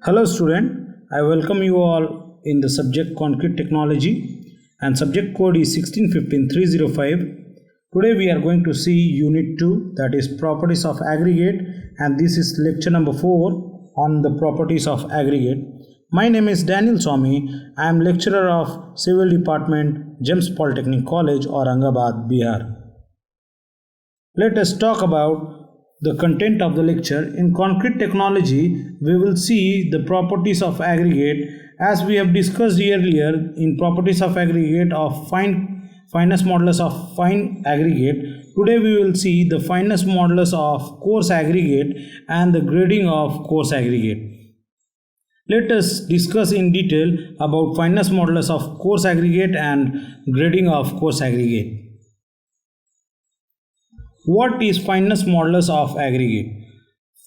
Hello student, I welcome you all in the subject concrete technology and subject code is 1615305. Today we are going to see unit 2, that is properties of aggregate, and this is lecture number 4 on the properties of aggregate. My name is Daniel Swami. I am lecturer of Civil Department, GEMS Polytechnic College, Aurangabad, Bihar. Let us talk about the content of the lecture. In concrete technology, we will see the properties of aggregate as we have discussed earlier in properties of aggregate of fineness modulus of fine aggregate. Today we will see the fineness modulus of coarse aggregate and the grading of coarse aggregate. Let us discuss in detail about fineness modulus of coarse aggregate and grading of coarse aggregate. What is fineness modulus of aggregate?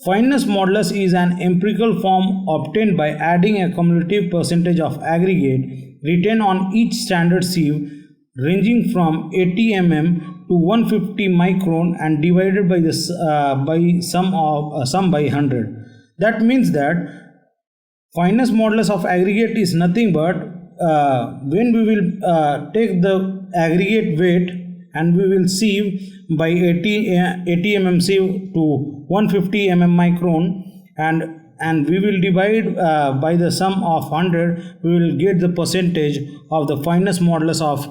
Fineness modulus is an empirical form obtained by adding a cumulative percentage of aggregate retained on each standard sieve ranging from 80 mm to 150 micron and divided by the sum by 100. That means that fineness modulus of aggregate is nothing but when we will take the aggregate weight and we will sieve by 80 mm sieve to 150 mm micron and we will divide by the sum of 100. We will get the percentage of the fineness modulus of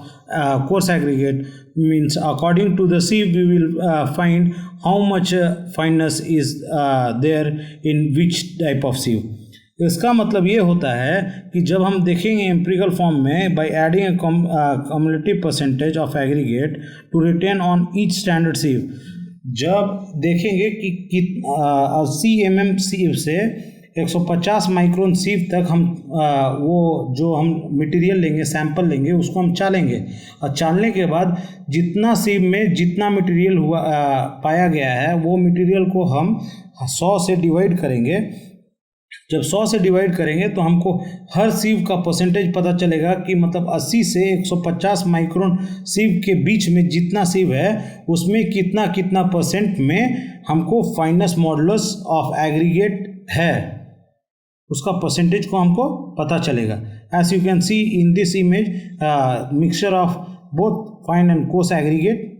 coarse aggregate. Means according to the sieve we will find how much fineness is there in which type of sieve. इसका मतलब ये होता है कि जब हम देखेंगे empirical form में by adding cumulative percentage of aggregate to retain on each standard sieve, जब देखेंगे कि 80 mm सीव से 150 माइक्रोन सीव तक हम वो जो हम मटेरियल लेंगे, सैंपल लेंगे, उसको हम चालेंगे और चालने के बाद जितना सीव में जितना मटेरियल हुआ पाया गया है वो मटेरियल को हम 100 से डिवाइड करेंगे. जब 100 से डिवाइड करेंगे तो हमको हर सीव का परसेंटेज पता चलेगा कि मतलब 80 से 150 माइक्रोन सीव के बीच में जितना सीव है उसमें कितना कितना परसेंट में हमको फाइनेस मॉडुलस ऑफ एग्रीगेट है, उसका परसेंटेज को हमको पता चलेगा. As you can see in this image mixture of both fine and coarse aggregate.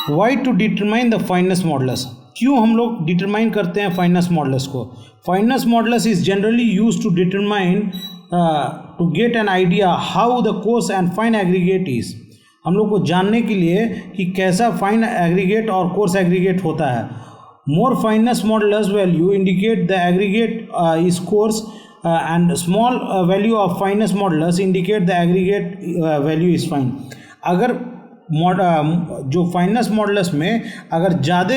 Why to determine the fineness modulus? क्यों हम लोग डिटरमाइन करते हैं फाइनेस मॉडुलस को? Fineness modulus is generally use to determine to get an idea how the coarse and fine aggregate is. हम लोग को जानने के लिए कि कैसा फाइन एग्रीगेट और कोर्स एग्रीगेट होता है. More fineness modulus value indicate the aggregate is course and small value of finance modulus indicate the aggregate value is fine. अगर जो फाइनेस मॉडुलस में अगर ज़्यादा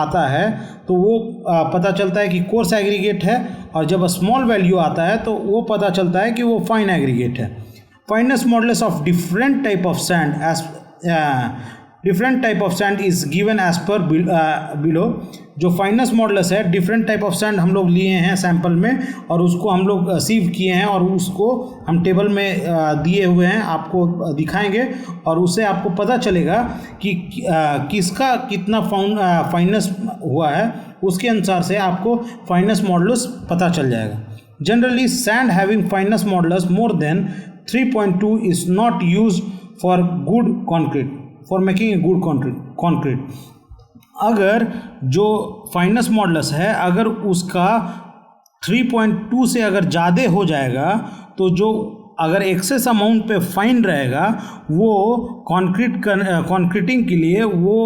आता है तो वो पता चलता है कि कोर्स एग्रीगेट है, और जब स्मॉल वैल्यू आता है तो वो पता चलता है कि वो फाइन एग्रीगेट है. Fineness modulus of different type of sand is given as per below. जो फाइनेस मॉडुलस है, डिफरेंट टाइप ऑफ सैंड हम लोग लिए हैं सैंपल में और उसको हम लोग सीव किए हैं और उसको हम टेबल में दिए हुए हैं, आपको दिखाएंगे और उससे आपको पता चलेगा कि किसका कितना फाइनेस हुआ है. उसके अनुसार से आपको फाइनेस मॉडुलस पता चल जाएगा. Generally sand having finance modulus more than 3.2 is not used for good concrete, for making a good concrete. अगर जो फाइनेस मॉडुलस है अगर उसका 3.2 से अगर ज़्यादा हो जाएगा तो जो अगर एक्सेस अमाउंट पे फाइन रहेगा वो कॉन्क्रीटिंग के लिए वो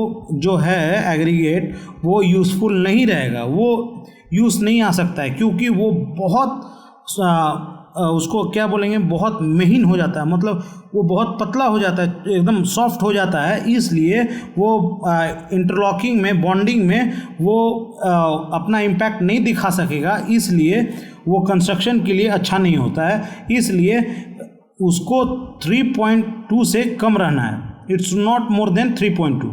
जो है एग्रीगेट वो यूज़फुल नहीं रहेगा, वो यूज़ नहीं आ सकता है क्योंकि वो बहुत उसको क्या बोलेंगे, बहुत महीन हो जाता है, मतलब वो बहुत पतला हो जाता है, एकदम सॉफ्ट हो जाता है. इसलिए वो इंटरलॉकिंग में, बॉन्डिंग में वो अपना इम्पैक्ट नहीं दिखा सकेगा, इसलिए वो कंस्ट्रक्शन के लिए अच्छा नहीं होता है. इसलिए उसको 3.2 से कम रहना है. It's not more than 3.2.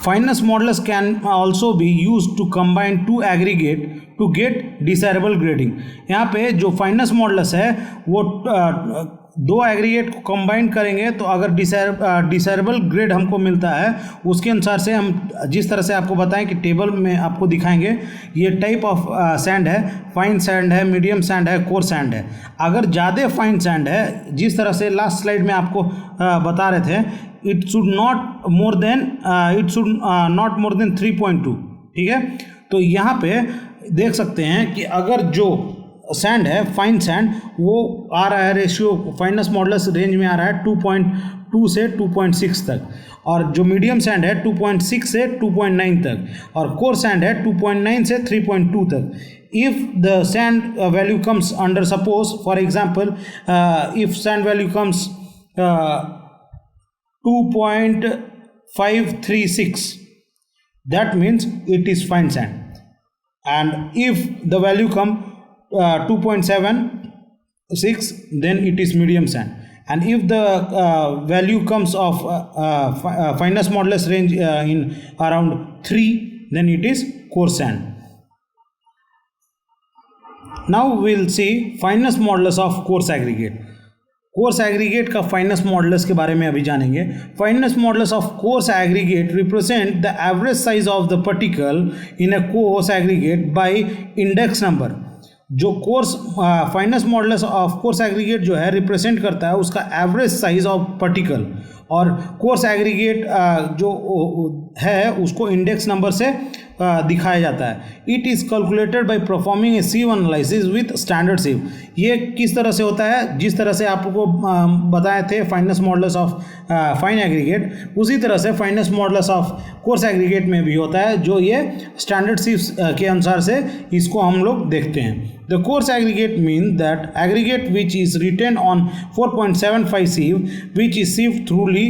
Fineness modulus can also be used to combine two aggregate to get desirable grading. यहाँ पे जो fineness modulus है वो दो एग्रीगेट को कंबाइन करेंगे तो अगर डिसायरेबल ग्रेड हमको मिलता है, उसके अनुसार से हम जिस तरह से आपको बताएं कि टेबल में आपको दिखाएंगे, ये टाइप ऑफ सैंड है, फाइन सैंड है, मीडियम सैंड है, कोर्स सैंड है। अगर ज़्यादा फाइन सैंड है, जिस तरह से लास्ट स्लाइड में आपको बता रहे थे, it should not more than 3.2, ठीक है। तो यहाँ पे देख सकते हैं कि अगर जो सैंड है, फाइन सैंड, वो आ रहा है रेशियो फाइननेस मॉडुलस रेंज में आ रहा है 2.2 से 2.6 तक, और जो मीडियम सैंड है 2.6 से 2.9 तक, और कोर सैंड है 2.9 से 3.2 तक। If the sand value comes under, suppose for example, if sand value comes 2.536, that means it is fine sand. And if the value come 2.76, then it is medium sand. And if the value comes of fineness modulus range in around 3, then it is coarse sand. Now we will see fineness modulus of coarse aggregate. Coarse aggregate का fineness modulus के बारे में अभी जानेंगे। Fineness modulus of coarse aggregate represent the average size of the particle in a coarse aggregate by index number. जो coarse fineness modulus of coarse aggregate जो है represent करता है उसका एवरेज साइज ऑफ पार्टिकल, और कोर्स एग्रीगेट जो है उसको इंडेक्स नंबर से दिखाया जाता है। It is calculated by performing a sieve analysis with standard sieve. ये किस तरह से होता है, जिस तरह से आपको बताए थे fineness modulus of fine aggregate, उसी तरह से fineness modulus of coarse aggregate में भी होता है, जो ये स्टैंडर्ड सीव के अनुसार से इसको हम लोग देखते हैं। The coarse aggregate means that aggregate which is written on 4.75 sieve which is sieved throughly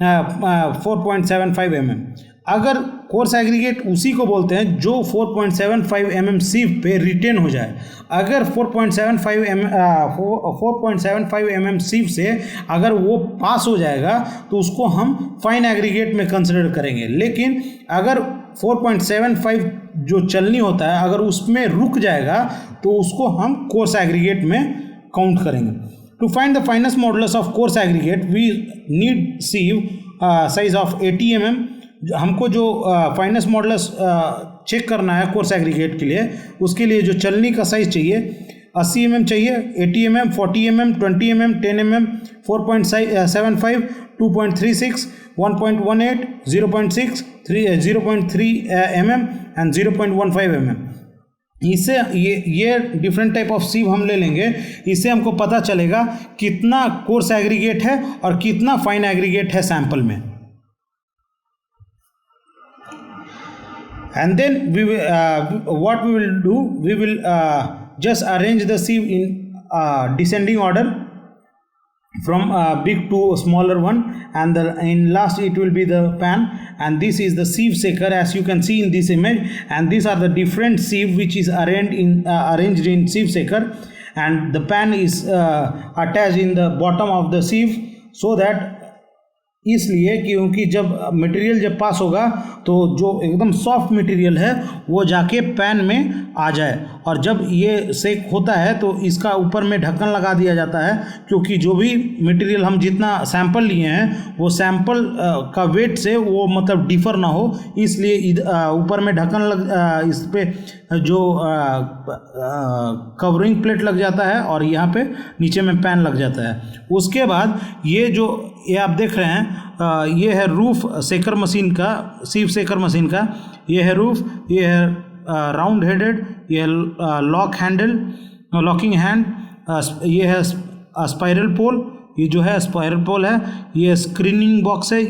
4.75 mm। अगर कोर्स एग्रीगेट उसी को बोलते हैं जो 4.75 mm सीव पे रिटेन हो जाए। अगर 4.75 mm सीव से अगर वो पास हो जाएगा तो उसको हम फाइन एग्रीगेट में कंसिडर करेंगे। लेकिन अगर 4.75 जो चलनी होता है अगर उसमें रुक जाएगा तो उसको हम कोर्स एग्रीगेट में काउंट करेंगे। To find the fineness modulus of coarse aggregate we need sieve size of 80 mm। हमको जो फाइननेस मॉडुलस चेक करना है कोर्स एग्रीगेट के लिए, उसके लिए जो चलनी का साइज चाहिए 80 mm चाहिए, 80 mm, 40 mm, 20 mm, 10 mm, 4.75, 2.36, 1.18, 0.6, 0.3 mm and 0.15 mm। इससे ये डिफरेंट टाइप ऑफ सीव हम ले लेंगे। इससे हमको पता चलेगा कितना कोर्स एग्रीगेट है और कितना फाइन एग्रीगेट है सैंपल में। And then what we will do, we will just arrange the sieve in descending order from big to smaller one, and in last it will be the pan, and this is the sieve shaker as you can see in this image, and these are the different sieve which is arranged in sieve shaker, and the pan is attached in the bottom of the sieve, so that इसलिए क्योंकि जब material जब पास होगा तो जो एकदम soft material है वो जाके पैन में आ जाए, और जब ये सेक होता है तो इसका ऊपर में ढक्कन लगा दिया जाता है, क्योंकि जो भी मटेरियल हम जितना सैंपल लिए हैं वो सैंपल का वेट से वो मतलब डिफ़र ना हो, इसलिए ऊपर में ढक्कन इस पे जो कवरिंग प्लेट लग जाता है और यहाँ पे नीचे में पैन लग जाता है। उसके बाद ये जो ये आप देख रहे हैं ये है रूफ सेकर मशीन का, सीव सेकर मशीन का, ये है रूफ, ये है राउंड हेडेड, ये है लॉक हैंडल लॉकिंग हैंड, ये है स्पाइरल पोल, ये जो है स्पाइरल पोल है, ये स्क्रीनिंग बॉक्स है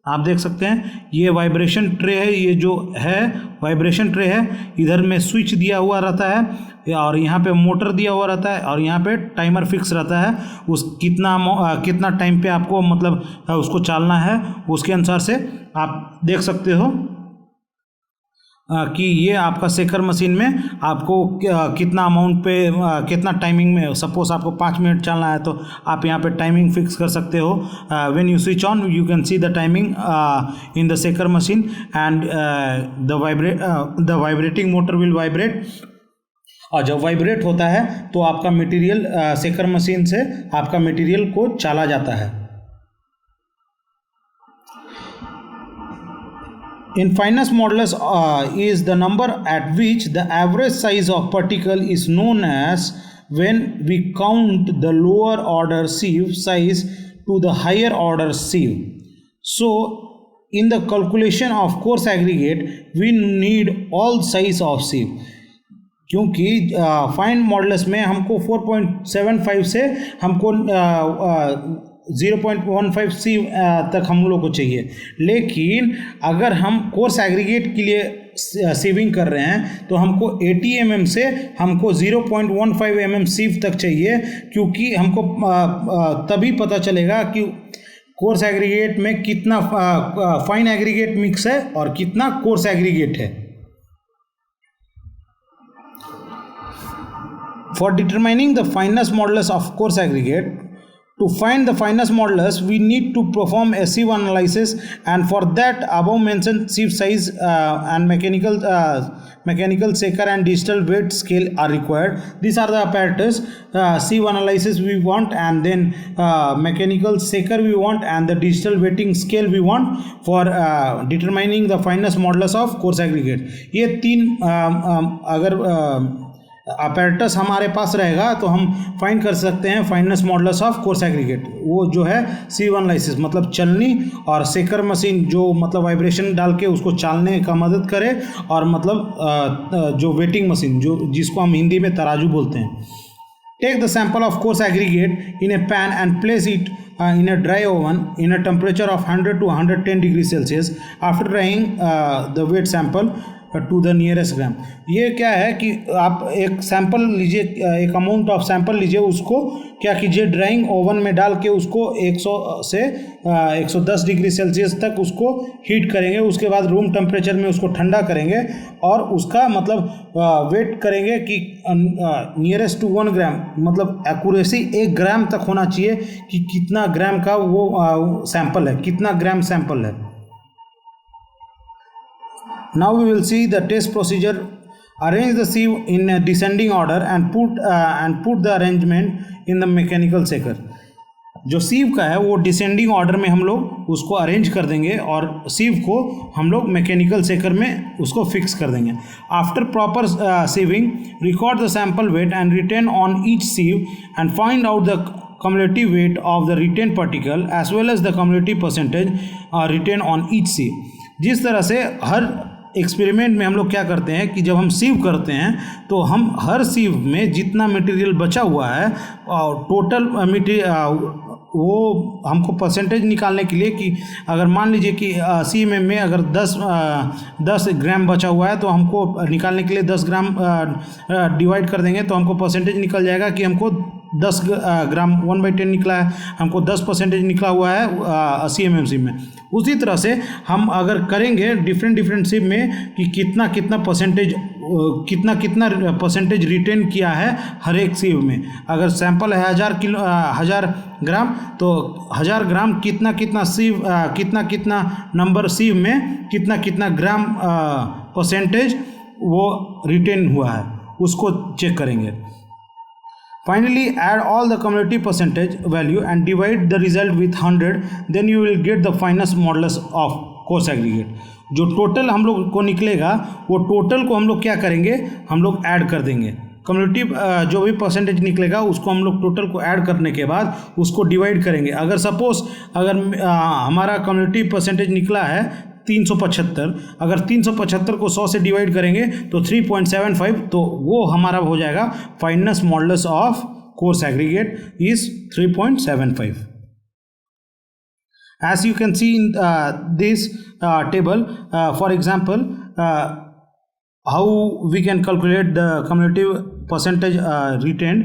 आप देख सकते हैं, ये वाइब्रेशन ट्रे है, ये जो है वाइब्रेशन ट्रे है, इधर में स्विच दिया हुआ रहता है और यहाँ पे मोटर दिया हुआ रहता है और यहाँ पे टाइमर फिक्स रहता है, उस कितना टाइम पे आपको मतलब उसको चालना है उसके अनुसार से आप देख सकते हो कि ये आपका सेकर मशीन में आपको कितना अमाउंट पे कितना टाइमिंग में, सपोज आपको 5 मिनट चलना है तो आप यहाँ पे टाइमिंग फिक्स कर सकते हो। When you switch on you can see the timing in the shaker machine and the vibrating motor will vibrate और जब वाइब्रेट होता है तो आपका मटेरियल सेकर मशीन से आपका मटेरियल को चाला जाता है। In fineness modulus is the number at which the average size of particle is known as when we count the lower order sieve size to the higher order sieve. So in the calculation of coarse aggregate we need all size of sieve, क्योंकि fine modulus में हमको 4.75 से हमको 0.15 सी तक हम लोग को चाहिए, लेकिन अगर हम कोर्स एग्रीगेट के लिए सीविंग कर रहे हैं तो हमको 80 mm से हमको 0.15 mm सीव तक चाहिए, क्योंकि हमको तभी पता चलेगा कि कोर्स एग्रीगेट में कितना फाइन एग्रीगेट मिक्स है और कितना कोर्स एग्रीगेट है। For determining the fineness modulus of coarse aggregate, to find the fineness modulus, we need to perform a sieve analysis, and for that above mentioned sieve size and mechanical shaker and digital weight scale are required. These are the apparatus. Sieve analysis we want, and then mechanical shaker we want, and the digital weighting scale we want for determining the fineness modulus of coarse aggregate. ये तीन अगर apparatus हमारे पास रहेगा तो हम find कर सकते हैं fineness modulus of coarse aggregate. वो जो है सीव एनालिसिस मतलब चलनी, और शेकर मशीन जो मतलब वाइब्रेशन डाल के उसको चालने का मदद करे, और मतलब जो वेटिंग मशीन जो जिसको हम हिंदी में तराजू बोलते हैं। Take the sample of coarse aggregate in a pan and place it in a dry oven in a temperature of 100 to 110 degrees Celsius after drying the weight sample to the nearest gram. ये क्या है कि आप एक sample लीजिए, एक amount of sample लीजिए, उसको क्या कीजिए ड्राइंग ओवन में डाल के उसको 100 से 110 डिग्री सेल्सियस तक उसको हीट करेंगे। उसके बाद रूम टेम्परेचर में उसको ठंडा करेंगे और उसका मतलब वेट करेंगे कि नियरेस्ट टू 1 ग्राम, मतलब एक्यूरेसी 1 ग्राम तक होना चाहिए कि कितना ग्राम का वो सैंपल है, कितना ग्राम सैंपल है। Now we will see the test procedure. Arrange the sieve in a descending order and put the arrangement in the mechanical shaker. जो सीव का है वो डिसेंडिंग ऑर्डर में हम लोग उसको अरेंज कर देंगे और सीव को हम लोग मैकेनिकल शेकर में उसको फिक्स कर देंगे। After proper sieving record the sample weight and retain on each sieve and find out the cumulative weight of the retained particle as well as the cumulative percentage retained on each sieve. जिस तरह से हर experiment में हम लोग क्या करते हैं कि जब हम सीव करते हैं तो हम हर सीव में जितना मटेरियल बचा हुआ है और टोटल मटेरियल वो हमको परसेंटेज निकालने के लिए कि अगर मान लीजिए कि सीव में अगर 10 ग्राम बचा हुआ है तो हमको निकालने के लिए 10 ग्राम डिवाइड कर देंगे तो हमको परसेंटेज निकल जाएगा कि हमको 10 ग्राम 1/10 निकला है, हमको 10% निकला हुआ है 80 mm सीव में। उसी तरह से हम अगर करेंगे डिफरेंट सीव में कि कितना परसेंटेज रिटेन किया है हर एक सीव में। अगर सैंपल है 1000 ग्राम तो 1000 ग्राम कितना सीव कितना नंबर सीव में कितना ग्राम परसेंटेज वो रिटेन हुआ है उसको चेक करेंगे। Finally, add all the cumulative percentage value and divide the result with 100. Then you will get the fineness modulus of coarse aggregate. जो टोटल हम लोग को निकलेगा वो टोटल को हम लोग क्या करेंगे, हम लोग ऐड कर देंगे। कम्युलेटिव जो भी परसेंटेज निकलेगा उसको हम लोग टोटल को ऐड करने के बाद उसको डिवाइड करेंगे। अगर सपोज हमारा कम्युलेटिव परसेंटेज निकला है 375, अगर 375 को 100 से डिवाइड करेंगे तो 3.75, तो वो हमारा हो जाएगा fineness modulus of coarse aggregate is 3.75। As you can see in this table, for example, how we can calculate the cumulative percentage retained.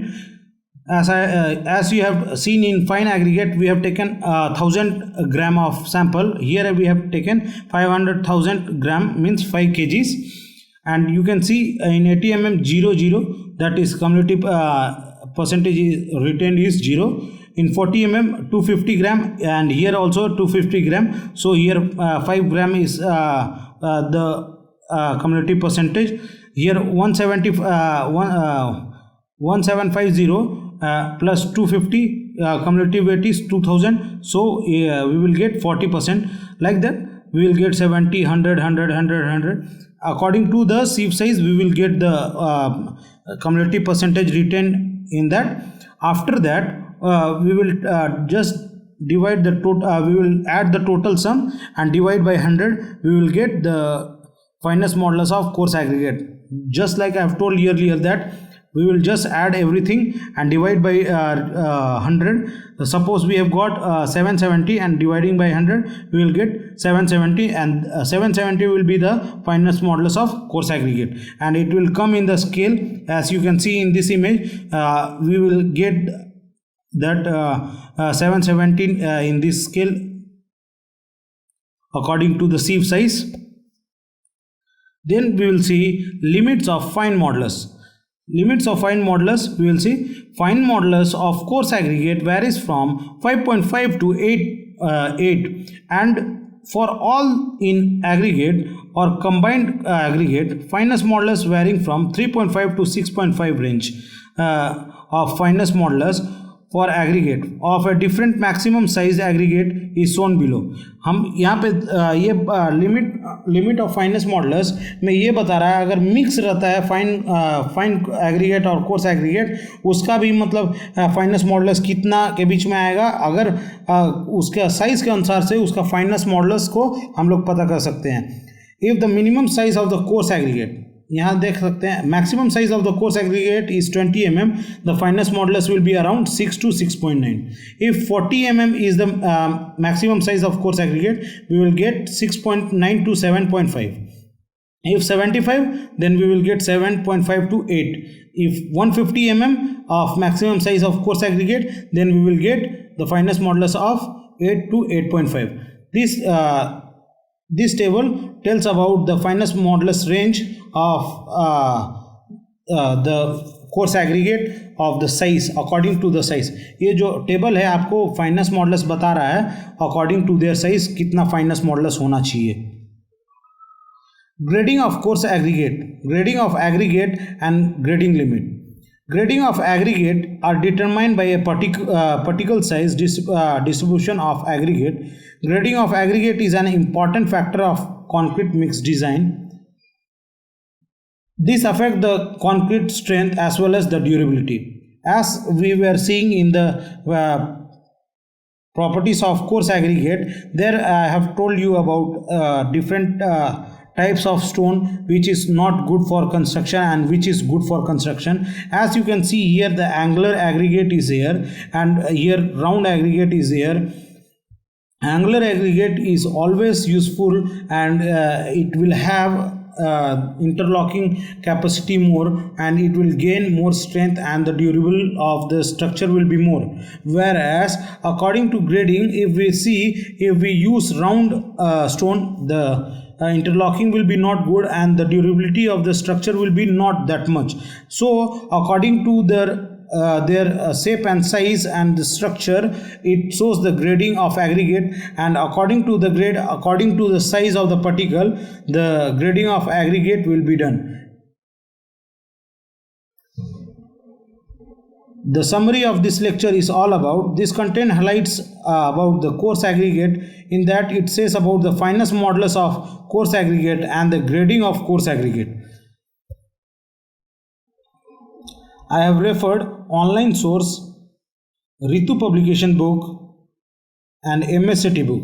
As you have seen in fine aggregate, we have taken 1000 gram of sample. Here we have taken 500,000 gram, means 5 kgs, and you can see in 80 mm 0 that is cumulative percentage retained is 0. In 40 mm 250 gram, and here also 250 gram. So here 5 gram is the cumulative percentage. here 1750 plus 250, cumulative weight is 2000, so we will get 40%. Like that we will get 70, 100, 100, 100, 100. According to the sieve size we will get the cumulative percentage retained in that. After that we will just divide the total, we will add the total sum and divide by 100. We will get the fineness modulus of coarse aggregate. Just like I have told earlier that we will just add everything and divide by 100. Suppose we have got 770 and dividing by 100 we will get 770, and 770 will be the fineness modulus of coarse aggregate, and it will come in the scale. As you can see in this image, we will get that 717 in this scale according to the sieve size. Then we will see limits of fine modulus. Limits of fine modulus, we will see fine modulus of coarse aggregate varies from 5.5 to 8, and for all in aggregate or combined aggregate, fineness modulus varying from 3.5 to 6.5 range of fineness modulus for aggregate of a different maximum size aggregate is shown below. हम यहाँ पे ये limit of finance modulus में ये बता रहा है, अगर मिक्स रहता है फाइन एग्रीगेट और कोर्स एग्रीगेट, उसका भी मतलब फाइनेस मॉडुलस कितना के बीच में आएगा, अगर उसके साइज के अनुसार से उसका फाइनेस मॉडुलस को हम लोग पता कर सकते हैं. If the minimum size of the coarse aggregate, यहाँ देख सकते हैं maximum size of the coarse aggregate is 20 mm, the fineness modulus will be around 6 to 6.9. If 40 mm is the maximum size of coarse aggregate we will get 6.9 to 7.5. If 75, then we will get 7.5 to 8. If 150 mm of maximum size of coarse aggregate, then we will get the fineness modulus of 8 to 8.5. This table tells about the fineness modulus range of the coarse aggregate of the size according to the size. ये जो table है आपको fineness modulus बता रहा है according to their size कितना fineness modulus होना चाहिए. Grading of coarse aggregate, grading of aggregate and grading limit. Grading of aggregate are determined by a particle size distribution of aggregate. Grading of aggregate is an important factor of concrete mix design. This affects the concrete strength as well as the durability. As we were seeing in the properties of coarse aggregate, there I have told you about different types of stone which is not good for construction and which is good for construction. As you can see here, the angular aggregate is here and here round aggregate is here. Angular aggregate is always useful and it will have interlocking capacity more, and it will gain more strength and the durability of the structure will be more. Whereas according to grading, if we use round stone, the interlocking will be not good and the durability of the structure will be not that much. So according to their shape and size and the structure, it shows the grading of aggregate, and according to the size of the particle, the grading of aggregate will be done. The summary of this lecture is all about this content highlights about the coarse aggregate, in that it says about the fineness modulus of coarse aggregate and the grading of coarse aggregate. I have referred online source, Ritu publication book and MSCT book.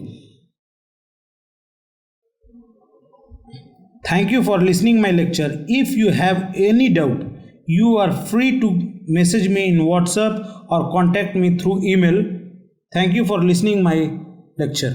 Thank you for listening my lecture. If you have any doubt, you are free to message me in WhatsApp or contact me through email. Thank you for listening my lecture.